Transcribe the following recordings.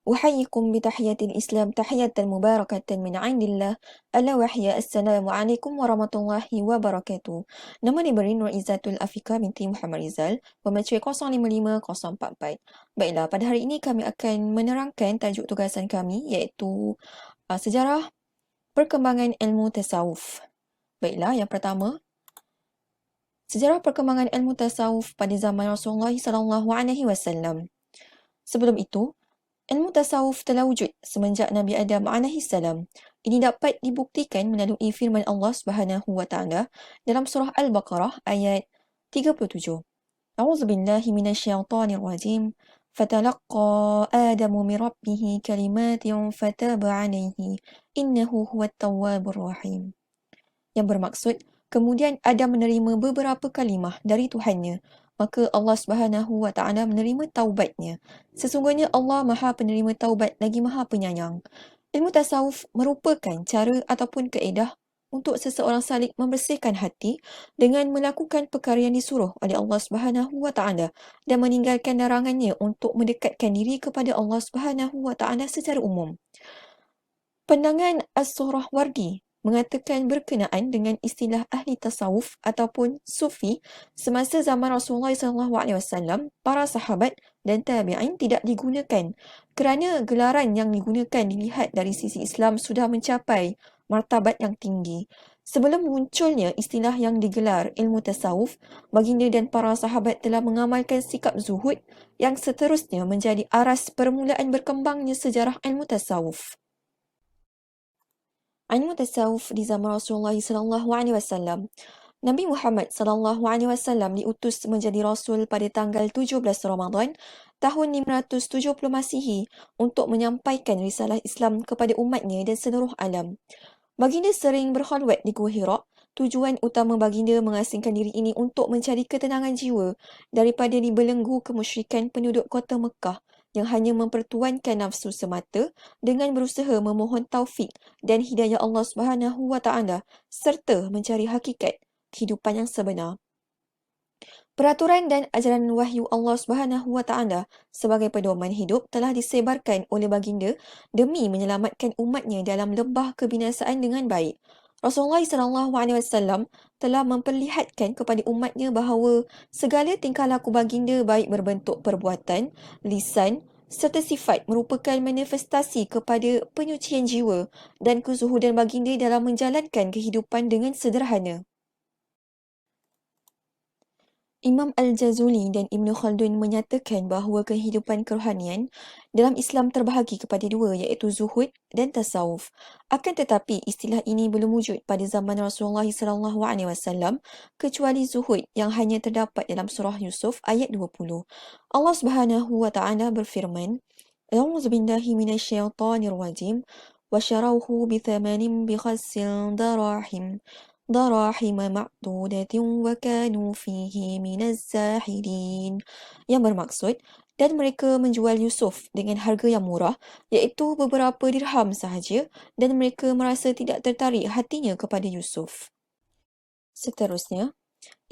أحييكم بتحية الإسلام تحية مباركة من عند الله ألا وهي السلام عليكم ورحمة الله وبركاته. Nama diberi Nur Izzatul Afika binti Muhammad Rizal, pemecuai 055044. Baiklah, pada hari ini kami akan menerangkan tajuk tugasan kami iaitu sejarah perkembangan ilmu tasawuf. Baiklah, yang pertama, sejarah perkembangan ilmu tasawuf pada zaman Rasulullah SAW. Sebelum itu, ilmu tasawuf telah wujud semenjak Nabi Adam AS. Ini dapat dibuktikan melalui firman Allah Subhanahu wa Ta'ala dalam surah Al-Baqarah ayat 37. A'udzubillahi minasyaitonir rajim. Fatalaqqa Adamu min rabbih kalimatin fataba 'alaihi innahu huwat tawwabur rahim. Yang bermaksud, kemudian Adam menerima beberapa kalimah dari Tuhannya, maka Allah Subhanahu wa Ta'ala menerima taubatnya. Sesungguhnya Allah Maha Penerima Taubat lagi Maha Penyayang. Ilmu tasawuf merupakan cara ataupun kaedah untuk seseorang salik membersihkan hati dengan melakukan perkara yang disuruh oleh Allah Subhanahu wa Ta'ala dan meninggalkan larangannya untuk mendekatkan diri kepada Allah Subhanahu wa Ta'ala secara umum. Pandangan As-Suhrawardi mengatakan berkenaan dengan istilah ahli tasawuf ataupun sufi semasa zaman Rasulullah SAW, para sahabat dan tabi'in tidak digunakan kerana gelaran yang digunakan dilihat dari sisi Islam sudah mencapai martabat yang tinggi. Sebelum munculnya istilah yang digelar ilmu tasawuf, baginda dan para sahabat telah mengamalkan sikap zuhud yang seterusnya menjadi aras permulaan berkembangnya sejarah ilmu tasawuf. Ilmu tasawuf di zaman Rasulullah SAW. Nabi Muhammad SAW diutus menjadi Rasul pada tanggal 17 Ramadan tahun 570 Masihi untuk menyampaikan risalah Islam kepada umatnya dan seluruh alam. Baginda sering berkhalwat di Gua Hira. Tujuan utama baginda mengasingkan diri ini untuk mencari ketenangan jiwa daripada dibelenggu kemusyrikan penduduk kota Mekah yang hanya mempertuankan nafsu semata dengan berusaha memohon taufik dan hidayah Allah Subhanahu wa Ta'ala serta mencari hakikat kehidupan yang sebenar. Peraturan dan ajaran wahyu Allah Subhanahu wa Ta'ala sebagai pedoman hidup telah disebarkan oleh baginda demi menyelamatkan umatnya dalam lembah kebinasaan dengan baik. Rasulullah SAW telah memperlihatkan kepada umatnya bahawa segala tingkah laku baginda baik berbentuk perbuatan, lisan serta sifat merupakan manifestasi kepada penyucian jiwa dan kezuhudan baginda dalam menjalankan kehidupan dengan sederhana. Imam Al-Jazuli dan Ibn Khaldun menyatakan bahawa kehidupan kerohanian dalam Islam terbahagi kepada dua iaitu zuhud dan tasawuf. Akan tetapi istilah ini belum wujud pada zaman Rasulullah SAW kecuali zuhud yang hanya terdapat dalam surah Yusuf ayat 20. Allah Subhanahu wa Ta'ala berfirman, A'udzubillahi minasyaitonir rajim wa syarawhu bithamanin bikhassin daraahima ma'dudatin wa kanu fihi minaz zahidin. Yang bermaksud, dan mereka menjual Yusuf dengan harga yang murah iaitu beberapa dirham sahaja dan mereka merasa tidak tertarik hatinya kepada Yusuf. Seterusnya,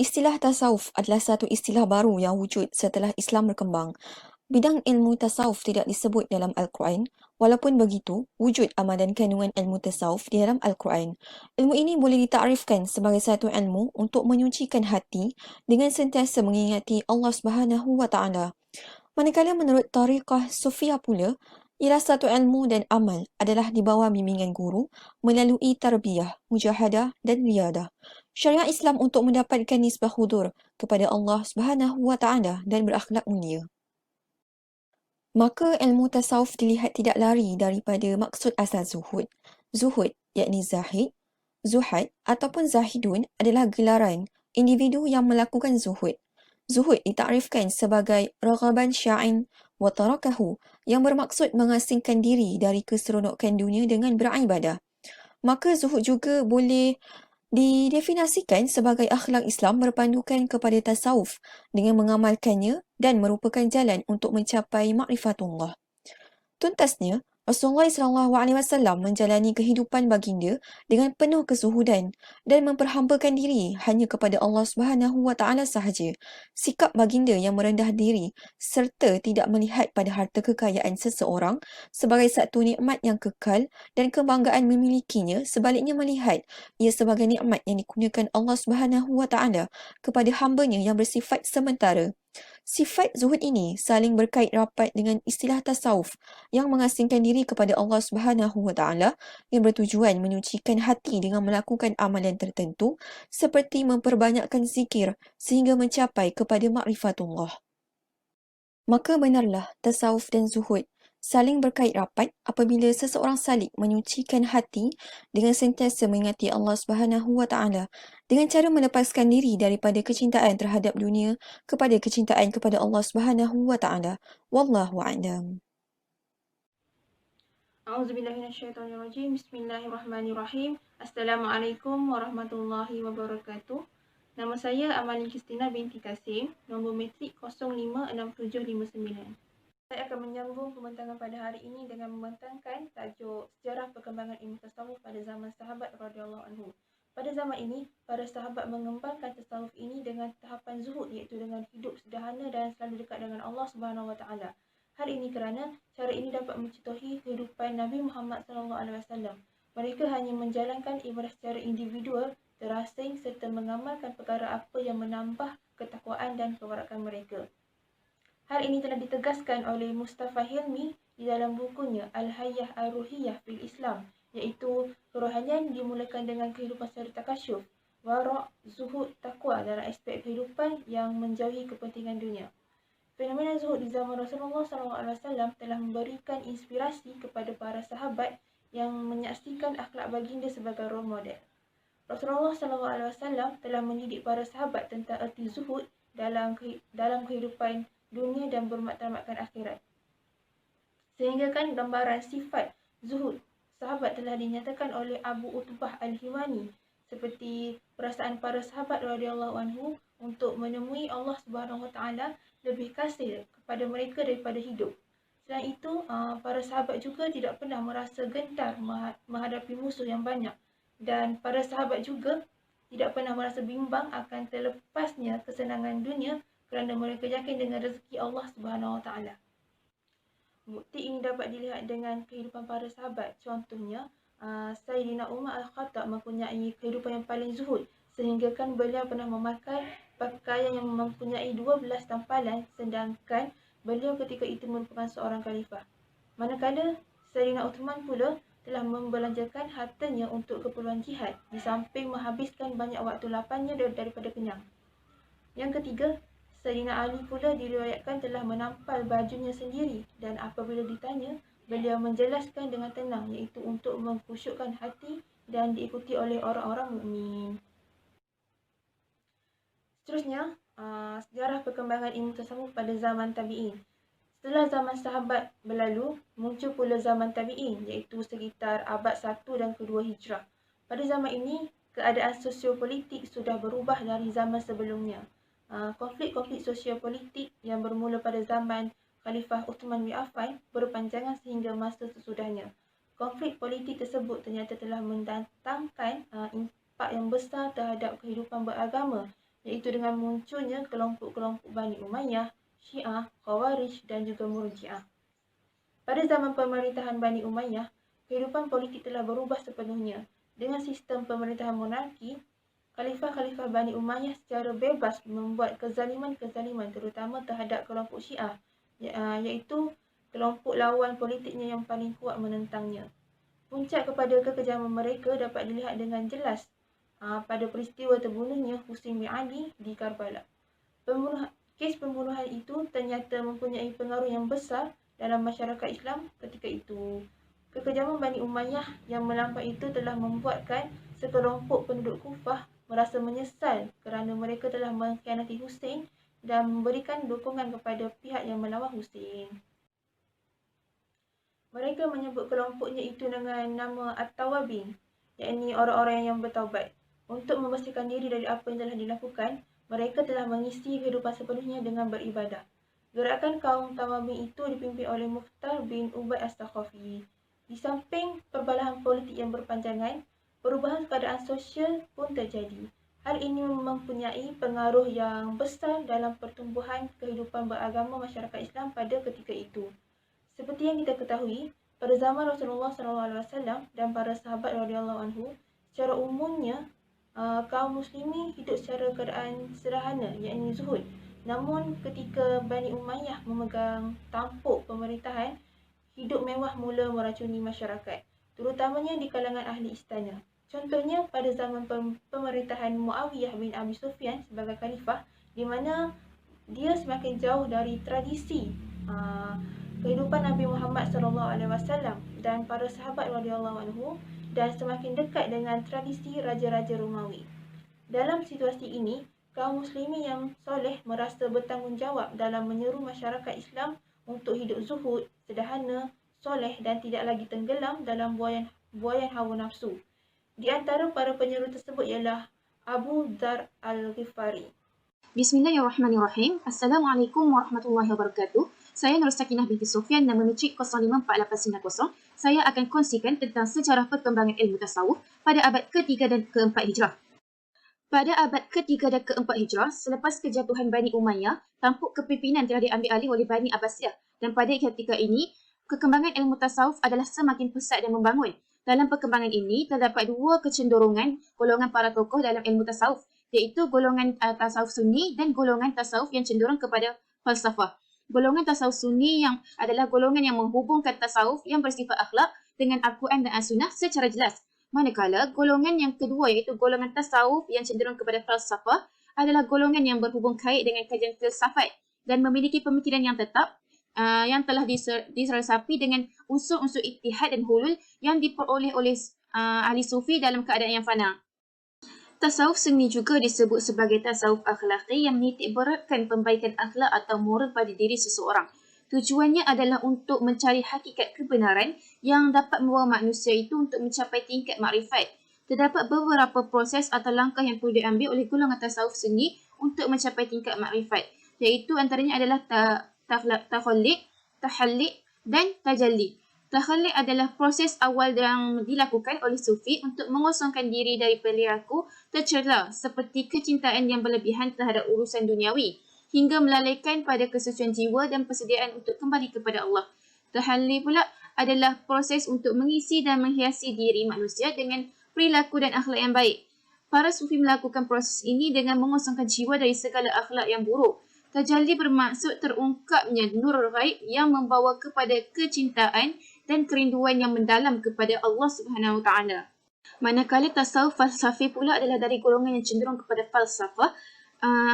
istilah tasawuf adalah satu istilah baru yang wujud setelah Islam berkembang. Bidang ilmu tasawuf tidak disebut dalam Al-Quran. Walaupun begitu, wujud amalan kandungan ilmu tasawuf di dalam Al-Quran. Ilmu ini boleh ditakrifkan sebagai satu ilmu untuk menyucikan hati dengan sentiasa mengingati Allah Subhanahu wa Ta'ala. Manakala menurut tariqah Sufiyah pula, ialah satu ilmu dan amal adalah di bawah bimbingan guru melalui tarbiyah, mujahadah dan riyadah. Syariat Islam untuk mendapatkan nisbah hudur kepada Allah Subhanahu wa Ta'ala dan berakhlak mulia. Maka ilmu tasawuf dilihat tidak lari daripada maksud asal zuhud. Zuhud, yakni zahid, zuhad ataupun zahidun adalah gelaran individu yang melakukan zuhud. Zuhud ditakrifkan sebagai raghaban sya'in wa tarakahu yang bermaksud mengasingkan diri dari keseronokan dunia dengan beribadah. Maka zuhud juga boleh didefinisikan sebagai akhlak Islam berpandukan kepada tasawuf dengan mengamalkannya dan merupakan jalan untuk mencapai ma'rifatullah. Tuntasnya, Rasulullah SAW menjalani kehidupan baginda dengan penuh kezuhudan dan memperhambakan diri hanya kepada Allah Subhanahu Wa Taala sahaja. Sikap baginda yang merendah diri serta tidak melihat pada harta kekayaan seseorang sebagai satu nikmat yang kekal dan kebanggaan memilikinya, sebaliknya melihat ia sebagai nikmat yang dikurniakan Allah Subhanahu Wa Taala kepada hamba-Nya yang bersifat sementara. Sifat zuhud ini saling berkait rapat dengan istilah tasawuf yang mengasingkan diri kepada Allah Subhanahu Wa Taala yang bertujuan menyucikan hati dengan melakukan amalan tertentu seperti memperbanyakkan zikir sehingga mencapai kepada makrifatullah. Maka benarlah tasawuf dan zuhud saling berkait rapat apabila seseorang salik menyucikan hati dengan sentiasa mengingati Allah Subhanahu Wa Taala dengan cara melepaskan diri daripada kecintaan terhadap dunia kepada kecintaan kepada Allah Subhanahu Wa Taala. Wallahu a'lam. A'udzubillahiminasyaitonirrajim. Bismillahirrahmanirrahim. Assalamualaikum warahmatullahi wabarakatuh. Nama saya Amalin Kristina binti Kasim, nombor metrik 056759. Saya akan menyambung pembentangan pada hari ini dengan membentangkan tajuk sejarah perkembangan ilmu tasawuf pada zaman sahabat radhiyallahu anhu. Pada zaman ini, para sahabat mengembangkan tasawuf ini dengan tahapan zuhud, iaitu dengan hidup sederhana dan selalu dekat dengan Allah Subhanahu Wa Taala. Hal ini kerana cara ini dapat mencontohi kehidupan Nabi Muhammad SAW. Mereka hanya menjalankan ibadah secara individual, terasing serta mengamalkan perkara apa yang menambah ketakwaan dan kewarakan mereka. Hal ini telah ditegaskan oleh Mustafa Hilmi di dalam bukunya Al-Hayah Ar-Ruhiyah fil Islam, iaitu kerohanian dimulakan dengan kehidupan secara takasyuf, wara', zuhud, takwa dalam aspek kehidupan yang menjauhi kepentingan dunia. Fenomena zuhud di zaman Rasulullah SAW telah memberikan inspirasi kepada para sahabat yang menyaksikan akhlak baginda sebagai role model. Rasulullah SAW telah mendidik para sahabat tentang erti zuhud dalam kehidupan dunia dan bermatlamatkan akhirat. Sehingga kan gambaran sifat zuhud sahabat telah dinyatakan oleh Abu Utbah Al-Himani seperti perasaan para sahabat radhiyallahu anhu untuk menemui Allah Subhanahu Wa Taala lebih kasih kepada mereka daripada hidup. Selain itu, para sahabat juga tidak pernah merasa gentar menghadapi musuh yang banyak, dan para sahabat juga tidak pernah merasa bimbang akan terlepasnya kesenangan dunia kerana mereka yakin dengan rezeki Allah Subhanahu Wa Taala. Bukti ini dapat dilihat dengan kehidupan para sahabat. Contohnya, Sayyidina Umar Al-Khattab mempunyai kehidupan yang paling zuhud, sehingga kan beliau pernah memakai pakaian yang mempunyai 12 tampalan, sedangkan beliau ketika itu merupakan seorang khalifah. Manakala Sayyidina Uthman pula telah membelanjakan hartanya untuk keperluan jihad, di samping menghabiskan banyak waktu lapangnya daripada kenyang. Yang ketiga, Sayyidina Ali pula diriwayatkan telah menampal bajunya sendiri, dan apabila ditanya, beliau menjelaskan dengan tenang, iaitu untuk mengkhusyukkan hati dan diikuti oleh orang-orang mukmin. Seterusnya, sejarah perkembangan ilmu tasawuf pada zaman tabi'in. Setelah zaman sahabat berlalu, muncul pula zaman tabi'in, iaitu sekitar abad 1 dan kedua Hijrah. Pada zaman ini, keadaan sosiopolitik sudah berubah dari zaman sebelumnya. Konflik-konflik sosiopolitik yang bermula pada zaman Khalifah Uthman bin Affan berpanjangan sehingga masa sesudahnya. Konflik politik tersebut ternyata telah mendatangkan impak yang besar terhadap kehidupan beragama, iaitu dengan munculnya kelompok-kelompok Bani Umayyah, Syiah, Khawarij dan juga Murji'ah. Pada zaman pemerintahan Bani Umayyah, kehidupan politik telah berubah sepenuhnya. Dengan sistem pemerintahan monarki, Khalifah-Khalifah Bani Umayyah secara bebas membuat kezaliman-kezaliman terutama terhadap kelompok Syiah, iaitu kelompok lawan politiknya yang paling kuat menentangnya. Puncak kepada kekejaman mereka dapat dilihat dengan jelas pada peristiwa terbunuhnya Husain bin Ali di Karbala. Kes pembunuhan itu ternyata mempunyai pengaruh yang besar dalam masyarakat Islam ketika itu. Kekejaman Bani Umayyah yang melampaui itu telah membuatkan sekelompok penduduk Kufah merasa menyesal kerana mereka telah mengkhianati Husain dan memberikan dukungan kepada pihak yang melawan Husain. Mereka menyebut kelompoknya itu dengan nama At-Tawabin, yakni orang-orang yang bertaubat. Untuk membersihkan diri dari apa yang telah dilakukan, mereka telah mengisi kehidupan sepenuhnya dengan beribadah. Gerakan kaum Tawabin itu dipimpin oleh Mukhtar bin Ubay As-Sakhafi. Di samping perbalahan politik yang berpanjangan, perubahan keadaan sosial pun terjadi. Hal ini mempunyai pengaruh yang besar dalam pertumbuhan kehidupan beragama masyarakat Islam pada ketika itu. Seperti yang kita ketahui, pada zaman Rasulullah SAW dan para sahabat radhiyallahu anhu, secara umumnya kaum muslimin hidup secara keadaan sederhana, yakni zuhud. Namun ketika Bani Umayyah memegang tampuk pemerintahan, hidup mewah mula meracuni masyarakat, terutamanya di kalangan ahli istana. Contohnya pada zaman pemerintahan Muawiyah bin Abi Sufyan sebagai khalifah, di mana dia semakin jauh dari tradisi kehidupan Nabi Muhammad SAW dan para sahabat radhiyallahu anhu, dan semakin dekat dengan tradisi raja-raja Romawi. Dalam situasi ini, kaum muslimin yang soleh merasa bertanggungjawab dalam menyeru masyarakat Islam untuk hidup zuhud, sederhana, soleh dan tidak lagi tenggelam dalam buayan hawa nafsu. Di antara para penyeru tersebut ialah Abu Dzar Al-Ghifari. Bismillahirrahmanirrahim. Assalamualaikum warahmatullahi wabarakatuh. Saya Nur Sakinah binti Sofyan, nama metrik 054890. Saya akan kongsikan tentang sejarah perkembangan ilmu tasawuf pada abad ke-3 dan ke-4 Hijrah. Pada abad ke-3 dan ke-4 Hijrah, selepas kejatuhan Bani Umayyah, tampuk kepimpinan telah diambil alih oleh Bani Abbasiyah, dan pada ketika ini, perkembangan ilmu tasawuf adalah semakin pesat dan membangun. Dalam perkembangan ini, terdapat dua kecenderungan golongan para tokoh dalam ilmu tasawuf, iaitu golongan tasawuf sunni dan golongan tasawuf yang cenderung kepada falsafah. Golongan tasawuf sunni yang adalah golongan yang menghubungkan tasawuf yang bersifat akhlak dengan Al-Quran dan As-Sunnah secara jelas. Manakala golongan yang kedua iaitu golongan tasawuf yang cenderung kepada falsafah adalah golongan yang berhubung kait dengan kajian filsafat dan memiliki pemikiran yang tetap yang telah diresapi dengan unsur-unsur ittihad dan hulul yang diperoleh oleh ahli sufi dalam keadaan yang fana. Tasawuf sunni juga disebut sebagai tasawuf akhlaki yang menitik beratkan pembaikan akhlak atau moral pada diri seseorang. Tujuannya adalah untuk mencari hakikat kebenaran yang dapat membawa manusia itu untuk mencapai tingkat makrifat. Terdapat beberapa proses atau langkah yang perlu diambil oleh golongan tasawuf sunni untuk mencapai tingkat makrifat, iaitu antaranya adalah takhalliq, tahalliq dan tajalli. Takhalliq adalah proses awal yang dilakukan oleh sufi untuk mengosongkan diri dari perilaku tercela seperti kecintaan yang berlebihan terhadap urusan duniawi, hingga melalaikan pada kesucian jiwa dan persediaan untuk kembali kepada Allah. Tahalli pula adalah proses untuk mengisi dan menghiasi diri manusia dengan perilaku dan akhlak yang baik. Para sufi melakukan proses ini dengan mengosongkan jiwa dari segala akhlak yang buruk. Tajalli bermaksud terungkapnya nur ghaib yang membawa kepada kecintaan dan kerinduan yang mendalam kepada Allah Subhanahu Wa Taala. Manakala tasawuf falsafi pula adalah dari golongan yang cenderung kepada falsafah,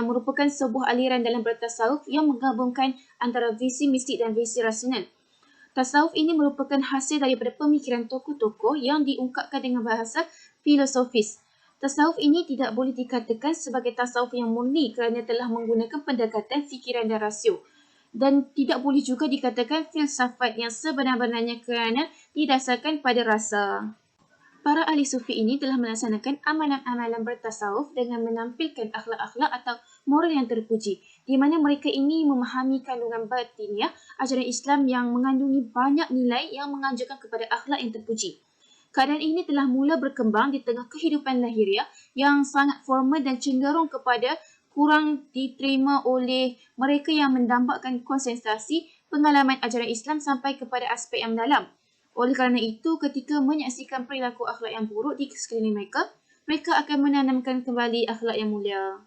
merupakan sebuah aliran dalam bertasawuf yang menggabungkan antara visi mistik dan visi rasional. Tasawuf ini merupakan hasil daripada pemikiran tokoh-tokoh yang diungkapkan dengan bahasa filosofis. Tasawuf ini tidak boleh dikatakan sebagai tasawuf yang murni kerana telah menggunakan pendekatan fikiran dan rasio. Dan tidak boleh juga dikatakan filsafat yang sebenar-benarnya kerana didasarkan pada rasa. Para ahli sufi ini telah melaksanakan amalan-amalan bertasawuf dengan menampilkan akhlak-akhlak atau moral yang terpuji, di mana mereka ini memahami kandungan batiniah ajaran Islam yang mengandungi banyak nilai yang menganjurkan kepada akhlak yang terpuji. Keadaan ini telah mula berkembang di tengah kehidupan lahiriah yang sangat formal dan cenderung kepada kurang diterima oleh mereka yang mendambakan konsentrasi pengalaman ajaran Islam sampai kepada aspek yang mendalam. Oleh kerana itu, ketika menyaksikan perilaku akhlak yang buruk di sekeliling mereka, mereka akan menanamkan kembali akhlak yang mulia.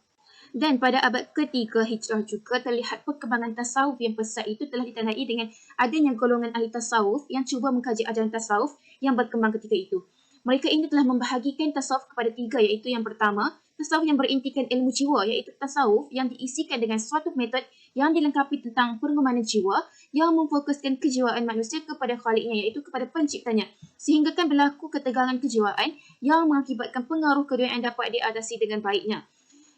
Dan pada abad ke-3 Hijrah juga terlihat perkembangan tasawuf yang pesat itu telah ditandai dengan adanya golongan ahli tasawuf yang cuba mengkaji ajaran tasawuf yang berkembang ketika itu. Mereka ini telah membahagikan tasawuf kepada 3, iaitu yang pertama, tasawuf yang berintikan ilmu jiwa, iaitu tasawuf yang diisikan dengan suatu metod yang dilengkapi tentang pengumanan jiwa yang memfokuskan kejiwaan manusia kepada Khaliknya, iaitu kepada penciptanya, sehingga kan berlaku ketegangan kejiwaan yang mengakibatkan pengaruh kedua yang dapat diatasi dengan baiknya.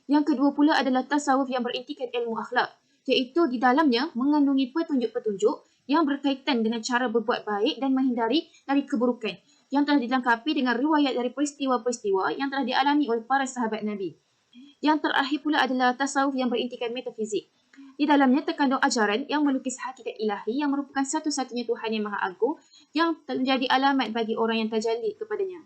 Yang kedua pula adalah tasawuf yang berintikan ilmu akhlak, iaitu di dalamnya mengandungi petunjuk-petunjuk yang berkaitan dengan cara berbuat baik dan menghindari dari keburukan, yang telah dilengkapi dengan riwayat dari peristiwa-peristiwa yang telah dialami oleh para sahabat Nabi. Yang terakhir pula adalah tasawuf yang berintikan metafizik. Di dalamnya terkandung ajaran yang melukis hakikat ilahi yang merupakan satu-satunya Tuhan yang Maha Agung yang menjadi alamat bagi orang yang terjalli kepadanya.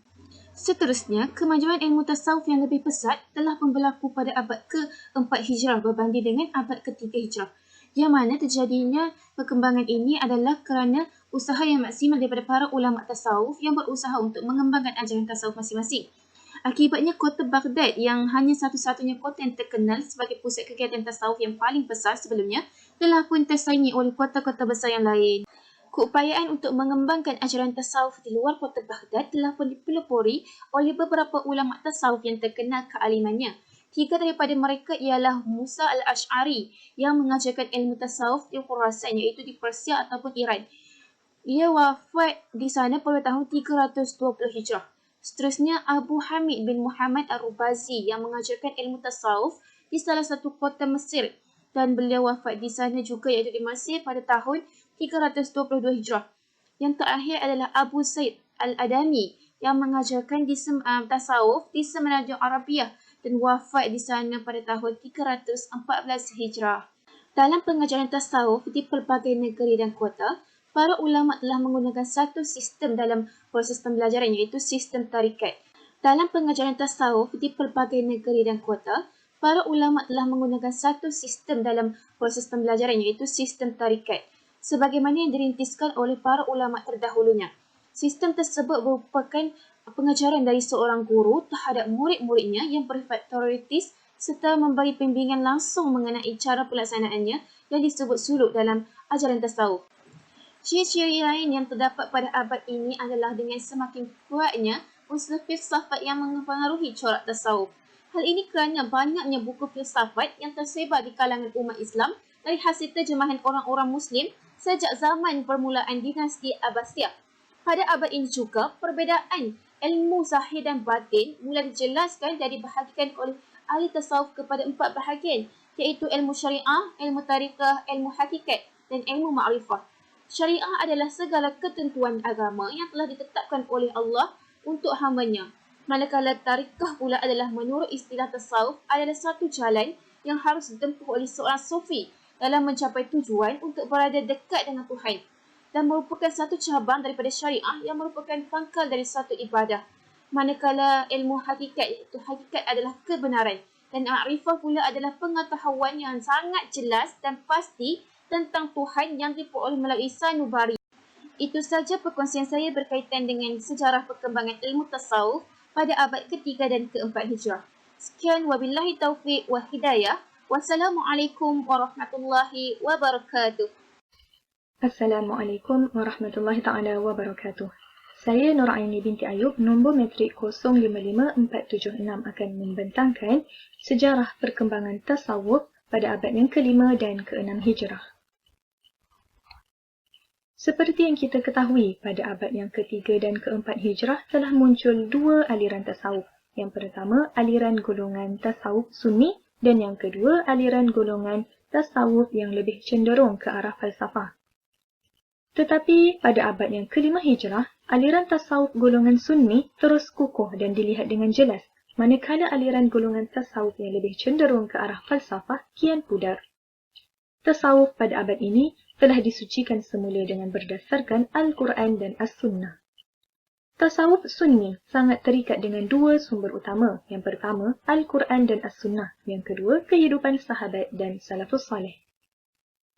Seterusnya, kemajuan ilmu tasawuf yang lebih pesat telah pun berlaku pada abad ke-4 Hijrah berbanding dengan abad ke-3 Hijrah. Yang mana terjadinya perkembangan ini adalah kerana usaha yang maksimal daripada para ulama tasawuf yang berusaha untuk mengembangkan ajaran tasawuf masing-masing. Akibatnya kota Baghdad yang hanya satu-satunya kota yang terkenal sebagai pusat kegiatan tasawuf yang paling besar sebelumnya telah pun tersaingi oleh kota-kota besar yang lain. Keupayaan untuk mengembangkan ajaran tasawuf di luar kota Baghdad telah pun dipelopori oleh beberapa ulama tasawuf yang terkenal kealimannya. 3 daripada mereka ialah Musa al-Ash'ari yang mengajarkan ilmu tasawuf di Khurasan iaitu di Persia ataupun Iran. Ia wafat di sana pada tahun 320 Hijrah. Seterusnya, Abu Hamid bin Muhammad al-Rubazi yang mengajarkan ilmu tasawuf di salah satu kota Mesir dan beliau wafat di sana juga iaitu di Mesir pada tahun 322 Hijrah. Yang terakhir adalah Abu Said al-Adami yang mengajarkan di tasawuf di Semenanjung Arabiah dan wafat di sana pada tahun 314 Hijrah. Dalam pengajaran tasawuf di pelbagai negeri dan kota, para ulama telah menggunakan satu sistem dalam proses pembelajaran iaitu sistem tarikat. Dalam pengajaran tasawuf di pelbagai negeri dan kota, para ulama telah menggunakan satu sistem dalam proses pembelajaran iaitu sistem tarikat, sebagaimana yang dirintiskan oleh para ulama terdahulunya. Sistem tersebut merupakan pengajaran dari seorang guru terhadap murid-muridnya yang bersifat teoritis serta memberi bimbingan langsung mengenai cara pelaksanaannya yang disebut suluk dalam ajaran tasawuf. Ciri-ciri lain yang terdapat pada abad ini adalah dengan semakin kuatnya unsur filsafat yang mempengaruhi corak tasawuf. Hal ini kerana banyaknya buku filsafat yang tersebar di kalangan umat Islam dari hasil terjemahan orang-orang Muslim sejak zaman permulaan dinasti Abbasiyah. Pada abad ini juga, perbezaan ilmu zahir dan batin mula dijelaskan dan dibahagikan oleh ahli tasawuf kepada 4 bahagian iaitu ilmu syariah, ilmu tarikah, ilmu hakikat dan ilmu ma'rifah. Syariah adalah segala ketentuan agama yang telah ditetapkan oleh Allah untuk hamba-Nya. Manakala tarikah pula adalah menurut istilah tasawuf adalah satu jalan yang harus ditempuh oleh seorang sufi dalam mencapai tujuan untuk berada dekat dengan Tuhan dan merupakan satu cabang daripada syariah yang merupakan pangkal dari satu ibadah. Manakala ilmu hakikat iaitu hakikat adalah kebenaran dan ma'rifah pula adalah pengetahuan yang sangat jelas dan pasti tentang Tuhan yang diperoleh melalui sanubari. Itu saja perkongsian saya berkaitan dengan sejarah perkembangan ilmu tasawuf pada abad ke-3 dan ke-4 Hijrah. Sekian, wabillahi taufiq wa hidayah. Wassalamualaikum warahmatullahi wabarakatuh. Assalamualaikum warahmatullahi taala wabarakatuh. Saya Nuraini binti Ayub, nombor metrik 055476 akan membentangkan sejarah perkembangan tasawuf pada abad yang ke-5 dan ke-6 Hijrah. Seperti yang kita ketahui, pada abad yang ke-3 dan ke-4 Hijrah telah muncul 2 aliran tasawuf. Yang pertama, aliran golongan tasawuf Sunni dan yang kedua, aliran golongan tasawuf yang lebih cenderung ke arah falsafah. Tetapi pada abad yang ke-5 Hijrah, aliran tasawuf golongan Sunni terus kukuh dan dilihat dengan jelas, manakala aliran golongan tasawuf yang lebih cenderung ke arah falsafah kian pudar. Tasawuf pada abad ini telah disucikan semula dengan berdasarkan Al-Quran dan As-Sunnah. Tasawuf Sunni sangat terikat dengan 2 sumber utama. Yang pertama, Al-Quran dan As-Sunnah. Yang kedua, kehidupan sahabat dan salafus salih.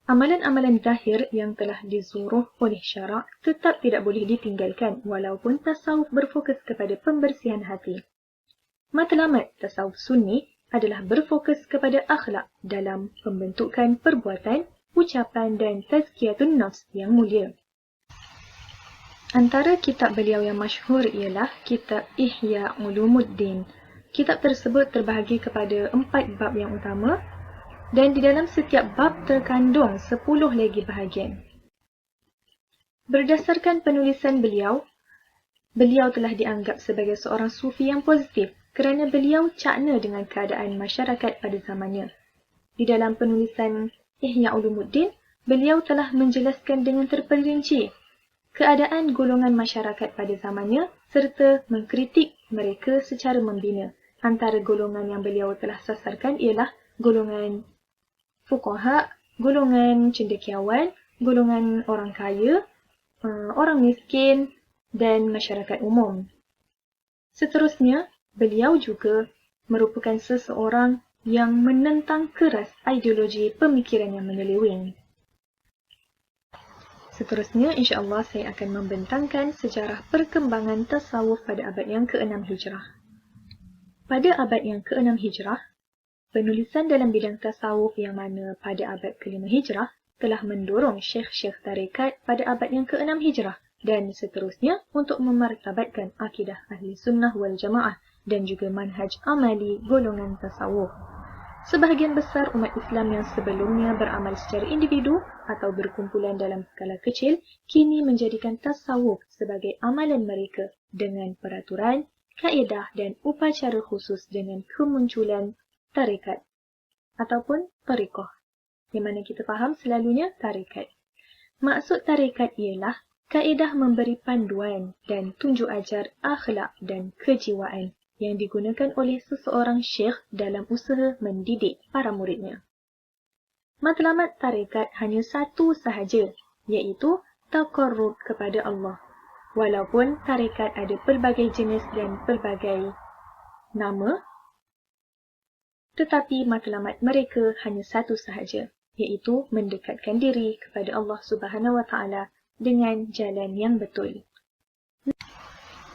Amalan-amalan zahir yang telah dizuruh oleh syarak tetap tidak boleh ditinggalkan walaupun tasawuf berfokus kepada pembersihan hati. Matlamat tasawuf Sunni adalah berfokus kepada akhlak dalam pembentukan perbuatan, ucapan dan tazkiyatun nafs yang mulia. Antara kitab beliau yang masyhur ialah kitab Ihya Ulumuddin. Kitab tersebut terbahagi kepada 4 bab yang utama dan di dalam setiap bab terkandung 10 lagi bahagian. Berdasarkan penulisan beliau telah dianggap sebagai seorang sufi yang positif kerana beliau cakna dengan keadaan masyarakat pada zamannya. Di dalam penulisan Ihya Ulumuddin, beliau telah menjelaskan dengan terperinci keadaan golongan masyarakat pada zamannya serta mengkritik mereka secara membina. Antara golongan yang beliau telah sasarkan ialah golongan fuqaha, golongan cendekiawan, golongan orang kaya, orang miskin dan masyarakat umum. Seterusnya, beliau juga merupakan seseorang yang menentang keras ideologi pemikiran yang menyeleweng. Seterusnya, insya-Allah saya akan membentangkan sejarah perkembangan tasawuf pada abad yang ke-6 Hijrah. Pada abad yang ke-6 Hijrah, penulisan dalam bidang tasawuf yang mana pada abad ke-5 Hijrah telah mendorong syekh-syekh tarekat pada abad yang ke-6 Hijrah dan seterusnya untuk memartabatkan akidah ahli sunnah wal jamaah dan juga manhaj amali golongan tasawuf. Sebahagian besar umat Islam yang sebelumnya beramal secara individu atau berkumpulan dalam skala kecil, kini menjadikan tasawuf sebagai amalan mereka dengan peraturan, kaedah dan upacara khusus dengan kemunculan tarekat ataupun tariqah, yang mana kita faham selalunya tarekat. Maksud tarekat ialah kaedah memberi panduan dan tunjuk ajar akhlak dan kejiwaan yang digunakan oleh seseorang syekh dalam usaha mendidik para muridnya. Matlamat tarekat hanya satu sahaja, iaitu taqarrub kepada Allah. Walaupun tarekat ada pelbagai jenis dan pelbagai nama, tetapi matlamat mereka hanya satu sahaja, iaitu mendekatkan diri kepada Allah Subhanahu Wa Taala dengan jalan yang betul.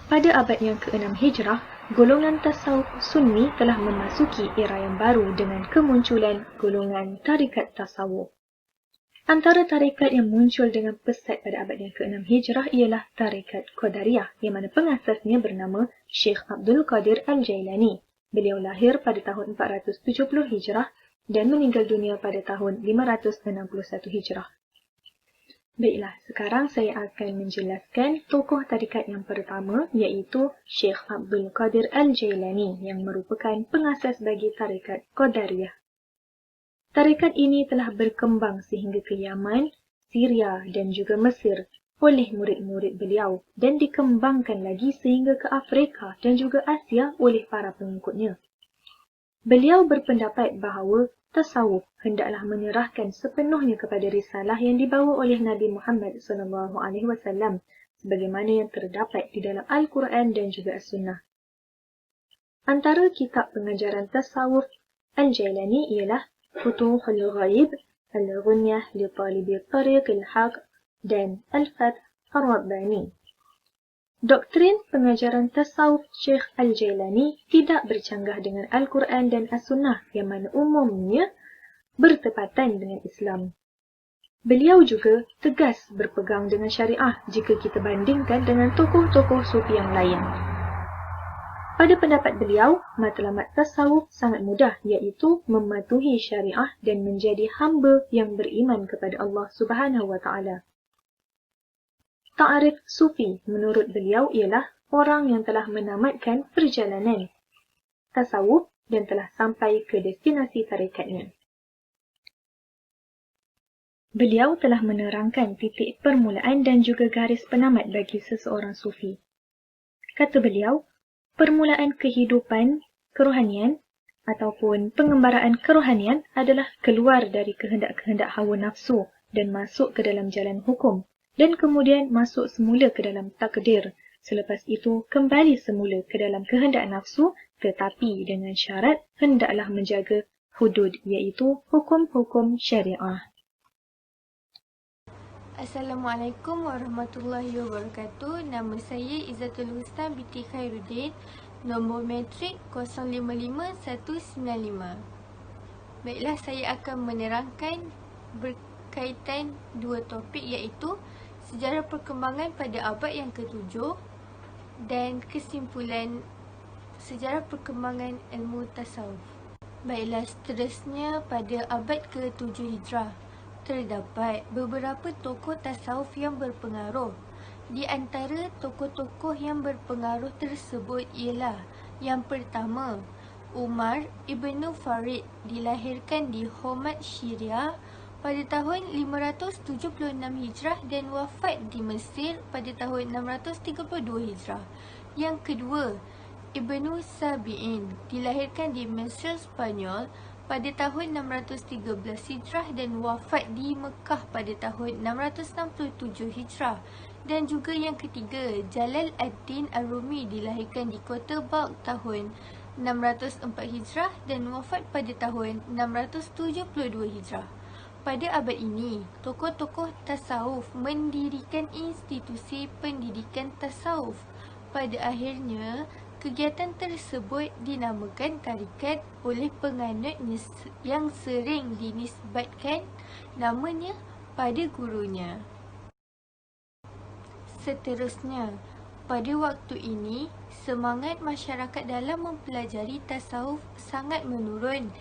Pada abad yang ke-6 Hijrah, golongan tasawuf Sunni telah memasuki era yang baru dengan kemunculan golongan tarikat tasawuf. Antara tarikat yang muncul dengan pesat pada abad yang ke-6 Hijrah ialah tarikat Qadariyah, yang mana pengasasnya bernama Syekh Abdul Qadir Al-Jailani. Beliau lahir pada tahun 470 Hijrah dan meninggal dunia pada tahun 561 Hijrah. Baiklah, sekarang saya akan menjelaskan tokoh tarikat yang pertama, iaitu Syekh Abdul Qadir Al-Jailani yang merupakan pengasas bagi tarikat Qadariyah. Tarikat ini telah berkembang sehingga ke Yaman, Syria dan juga Mesir oleh murid-murid beliau dan dikembangkan lagi sehingga ke Afrika dan juga Asia oleh para pengikutnya. Beliau berpendapat bahawa tasawuf hendaklah menyerahkan sepenuhnya kepada risalah yang dibawa oleh Nabi Muhammad SAW sebagaimana yang terdapat di dalam Al-Quran dan juga As-Sunnah. Antara kitab pengajaran tasawuf Al-Jailani ialah Futuhul Ghaib, Al-Ghunyah li Talibi Tariq Al-Haq dan Al-Fath Ar-Rabbani. Doktrin pengajaran tasawuf Syekh Al-Jailani tidak bercanggah dengan Al-Quran dan As-Sunnah yang mana umumnya bertepatan dengan Islam. Beliau juga tegas berpegang dengan syariah jika kita bandingkan dengan tokoh-tokoh sufi yang lain. Pada pendapat beliau, matlamat tasawuf sangat mudah, iaitu mematuhi syariah dan menjadi hamba yang beriman kepada Allah Subhanahu Wa Taala. Ta'arif sufi menurut beliau ialah orang yang telah menamatkan perjalanan tasawuf dan telah sampai ke destinasi tarikatnya. Beliau telah menerangkan titik permulaan dan juga garis penamat bagi seseorang sufi. Kata beliau, permulaan kehidupan kerohanian ataupun pengembaraan kerohanian adalah keluar dari kehendak-kehendak hawa nafsu dan masuk ke dalam jalan hukum dan kemudian masuk semula ke dalam takdir. Selepas itu kembali semula ke dalam kehendak nafsu tetapi dengan syarat hendaklah menjaga hudud iaitu hukum-hukum syariah. Assalamualaikum warahmatullahi wabarakatuh. Nama saya Izzatul Husna binti Khairuddin. Nombor metrik 055195. Baiklah, saya akan menerangkan berkaitan dua topik iaitu sejarah perkembangan pada abad yang ke-7 dan kesimpulan sejarah perkembangan ilmu tasawuf. Baiklah, seterusnya pada abad ke-7 Hijrah terdapat beberapa tokoh tasawuf yang berpengaruh. Di antara tokoh-tokoh yang berpengaruh tersebut ialah yang pertama, Umar Ibn Farid, dilahirkan di Homs, Syria pada tahun 576 Hijrah dan wafat di Mesir pada tahun 632 Hijrah. Yang kedua, Ibnu Sabi'in, dilahirkan di Mesir, Spanyol pada tahun 613 Hijrah dan wafat di Mekah pada tahun 667 Hijrah. Dan juga yang ketiga, Jalal ad-Din Ar-Rumi dilahirkan di kota Balkh tahun 604 Hijrah dan wafat pada tahun 672 Hijrah. Pada abad ini, tokoh-tokoh tasawuf mendirikan institusi pendidikan tasawuf. Pada akhirnya, kegiatan tersebut dinamakan tarikat oleh penganut yang sering dinisbatkan namanya pada gurunya. Seterusnya, pada waktu ini, semangat masyarakat dalam mempelajari tasawuf sangat menurun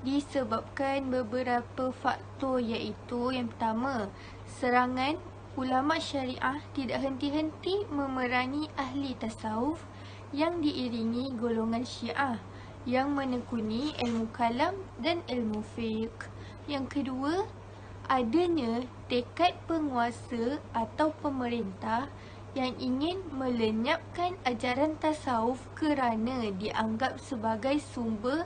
disebabkan beberapa faktor, iaitu yang pertama, serangan ulama syariah tidak henti-henti memerangi ahli tasawuf yang diiringi golongan Syiah yang menekuni ilmu kalam dan ilmu fiqh. Yang kedua, adanya tekad penguasa atau pemerintah yang ingin melenyapkan ajaran tasawuf kerana dianggap sebagai sumber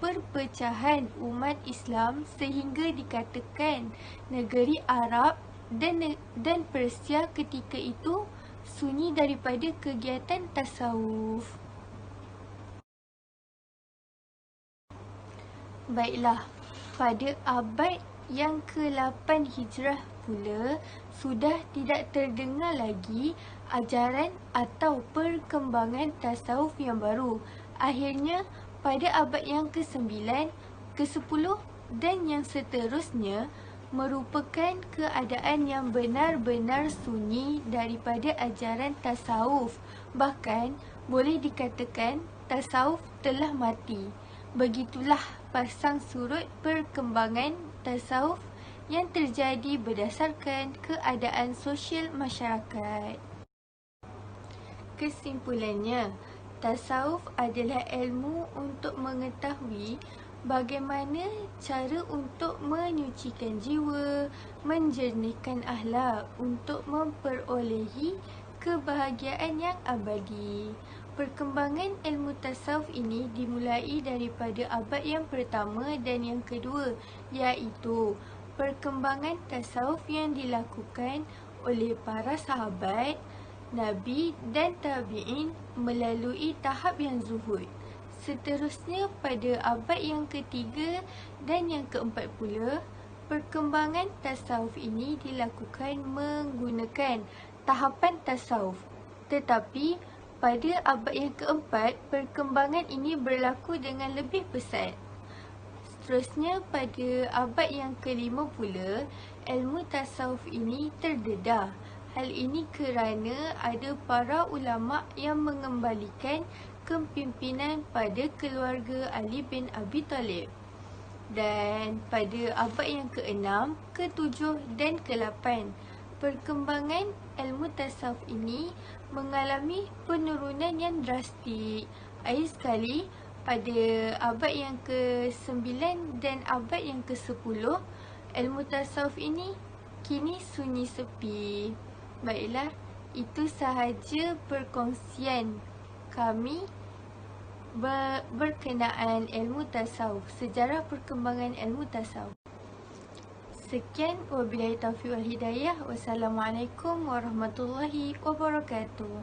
perpecahan umat Islam, sehingga dikatakan negeri Arab dan Persia ketika itu sunyi daripada kegiatan tasawuf. Baiklah, pada abad yang ke-8 Hijrah pula sudah tidak terdengar lagi ajaran atau perkembangan tasawuf yang baru. Akhirnya pada abad yang ke-9, ke-10 dan yang seterusnya merupakan keadaan yang benar-benar sunyi daripada ajaran tasawuf. Bahkan boleh dikatakan tasawuf telah mati. Begitulah pasang surut perkembangan tasawuf yang terjadi berdasarkan keadaan sosial masyarakat. Kesimpulannya, tasawuf adalah ilmu untuk mengetahui bagaimana cara untuk menyucikan jiwa, menjernihkan akhlak untuk memperolehi kebahagiaan yang abadi. Perkembangan ilmu tasawuf ini dimulai daripada abad yang pertama dan yang kedua, iaitu perkembangan tasawuf yang dilakukan oleh para sahabat, Nabi dan Tabi'in melalui tahap yang zuhud. Seterusnya pada abad yang ketiga dan yang keempat pula, perkembangan tasawuf ini dilakukan menggunakan tahapan tasawuf. Tetapi pada abad yang keempat, perkembangan ini berlaku dengan lebih pesat. Seterusnya pada abad yang kelima pula, ilmu tasawuf ini terdedah. Hal ini kerana ada para ulama yang mengembalikan kepimpinan pada keluarga Ali bin Abi Talib. Dan pada abad yang ke-6, ke-7 dan ke-8, perkembangan ilmu tasawuf ini mengalami penurunan yang drastik. Akhir sekali, pada abad yang ke-9 dan abad yang ke-10, ilmu tasawuf ini kini sunyi sepi. Baiklah, itu sahaja perkongsian kami berkenaan ilmu tasawuf, sejarah perkembangan ilmu tasawuf. Sekian, wabillahi taufiq wal hidayah. Wassalamualaikum warahmatullahi wabarakatuh.